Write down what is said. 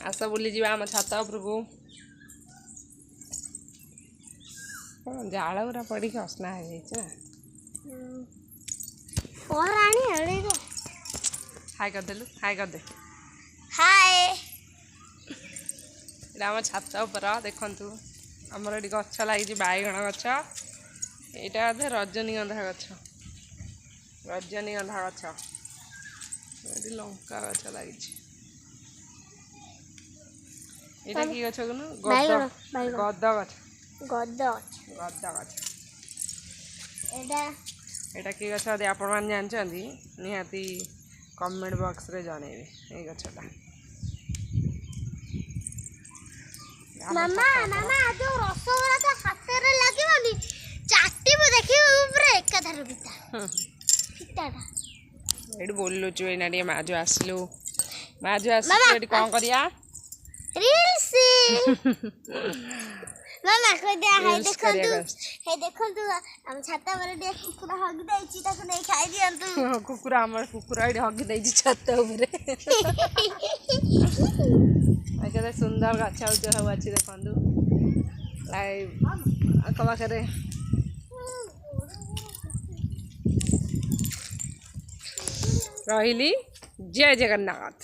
आस बुली जा आम छात उपरकू जाल गुरा पड़ी असना हो हाय करदेलु हाय करदे हाय आम छात उपर देखु आमर ये गछ लगी बैगण गछ यहाँ बोधे रजनीगंधा गछ ये लंका गछ लगी यहाँ कि गछ कौन गद गछ गद गछ यहाँ कि गछ यदि आपण मैंने जानते निहाती कमेंट बॉक्स रे जनइबे ये गछटा मामा मामा जो रसगोला तो हाथ रे लागिबनी चाटीबो देखिबो ऊपर एकाधर बिता फिटाटा एडी बोललो छु एना रे माजो आसलु एडी कोन करिया रील्स मामा को दे हे देखंतु हम छाता पर दे कुकुरा हगी दैछि ताको नै खाइ दियंतु कुकुरा हमर कुकुरा एडी हगी दैछि छाता ऊपर केते सुंदर गछ हो सब अच्छी देखु लाइव अखबारे रही जय जगन्नाथ।